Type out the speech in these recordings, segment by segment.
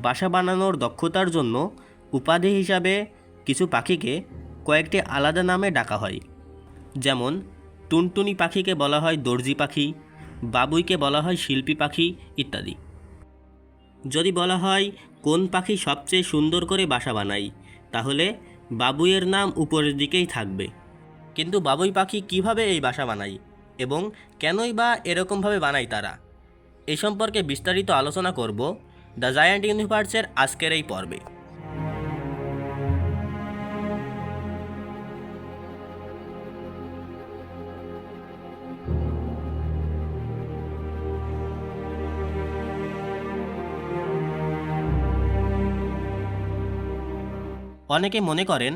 বাসা বানানোর দক্ষতার জন্য উপাধি হিসাবে কিছু পাখিকে কয়েকটি আলাদা নামে ডাকা হয়। যেমন টুনটুনি পাখিকে বলা হয় দর্জি পাখি, বাবুইকে বলা হয় শিল্পী পাখি ইত্যাদি। যদি বলা হয় কোন পাখি সবচেয়ে সুন্দর করে বাসা বানায়, তাহলে বাবুইয়ের নাম উপরের দিকেই থাকবে। কিন্তু বাবুই পাখি কিভাবে এই বাসা বানায় এবং কেনই বা এরকমভাবে বানায় তারা, এ সম্পর্কে বিস্তারিত আলোচনা করব দ্য জায়ান্ট ইউনিভার্সের আজকের এই পর্বে। অনেকে মনে করেন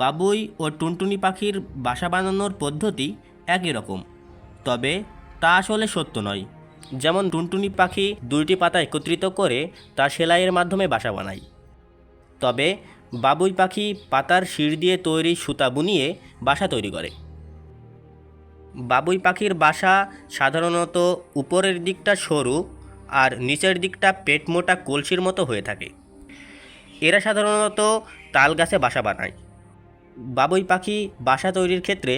বাবুই ও টুনটুনি পাখির বাসা বানানোর পদ্ধতি একই রকম, তবে তা আসলে সত্য নয়। যেমন টুনটুনি পাখি দুইটি পাতা একত্রিত করে তা সেলাইয়ের মাধ্যমে বাসা বানায়, তবে বাবুই পাখি পাতার শির দিয়ে তৈরি সুতা বুনিয়ে বাসা তৈরি করে। বাবুই পাখির বাসা সাধারণত উপরের দিকটা সরু আর নিচের দিকটা পেট মোটা কলসির মতো হয়ে থাকে। এরা সাধারণত তাল গাছে বাসা বানায়। বাবুই পাখি বাসা তৈরির ক্ষেত্রে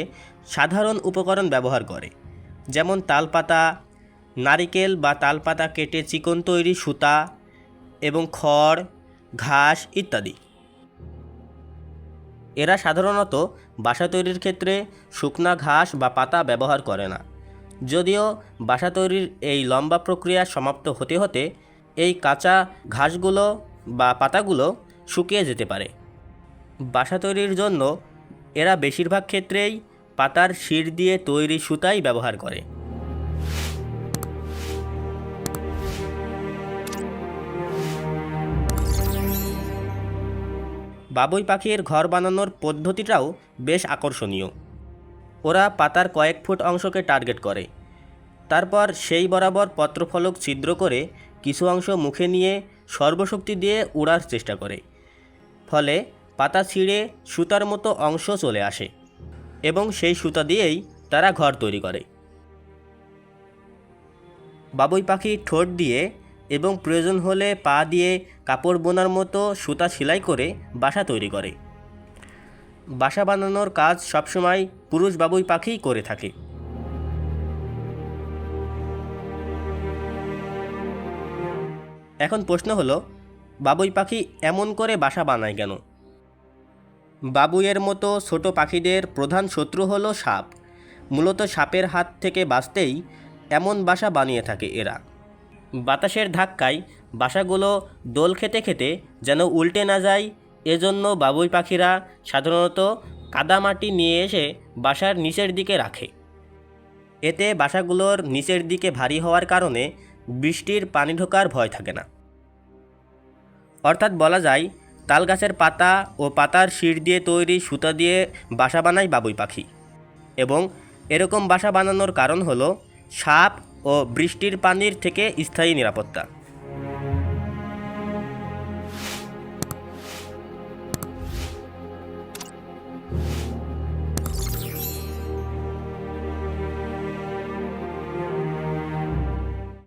সাধারণ উপকরণ ব্যবহার করে, যেমন তালপাতা, নারিকেল বা তালপাতা কেটে চিকন তৈরি সুতা এবং খড়, ঘাস ইত্যাদি। এরা সাধারণত বাসা তৈরির ক্ষেত্রে শুকনা ঘাস বা পাতা ব্যবহার করে না, যদিও বাসা তৈরির এই লম্বা প্রক্রিয়া সমাপ্ত হতে হতে এই কাঁচা ঘাসগুলো বা পাতাগুলো শুকিয়ে যেতে পারে। বাসা তৈরির জন্য এরা বেশিরভাগ ক্ষেত্রেই পাতার শির দিয়ে তৈরি সুতাই ব্যবহার করে। বাবুই পাখির ঘর বানানোর পদ্ধতিটাও বেশ আকর্ষণীয়। ওরা পাতার কয়েক ফুট অংশকে টার্গেট করে, তারপর সেই বরাবর পত্রফলক ছিদ্র করে কিছু অংশ মুখে নিয়ে সর্বশক্তি দিয়ে উড়ার চেষ্টা করে, ফলে পাতা ছিঁড়ে সুতার মতো অংশ চলে আসে এবং সেই সুতা দিয়েই তারা ঘর তৈরি করে। বাবুই পাখি ঠোঁট দিয়ে এবং প্রয়োজন হলে পা দিয়ে কাপড় বোনার মতো সুতা সেলাই করে বাসা তৈরি করে। বাসা বানানোর কাজ সবসময় পুরুষ বাবুই পাখিই করে থাকে। এখন প্রশ্ন হলো, বাবুই পাখি এমন করে বাসা বানায় কেন? বাবুইয়ের মতো ছোট পাখিদের প্রধান শত্রু হলো সাপ। মূলত সাপের হাত থেকে বাঁচতেই এমন বাসা বানিয়ে থাকে এরা। বাতাসের ধাক্কায় বাসাগুলো দোল খেতে খেতে যেন উল্টে না যায়, এজন্য বাবুই পাখিরা সাধারণত কাদামাটি নিয়ে এসে বাসার নিচের দিকে রাখে। এতে বাসাগুলোর নিচের দিকে ভারী হওয়ার কারণে বৃষ্টির পানি ঢোকার ভয় থাকে না। অর্থাৎ বলা যায় তাল গাছের পাতা ও পাতার শির দিয়ে তৈরি সুতা দিয়ে বাসা বানায় বাবুই পাখি, এবং এরকম বাসা বানানোর কারণ হলো সাপ ও বৃষ্টির পানির থেকে স্থায়ী নিরাপত্তা।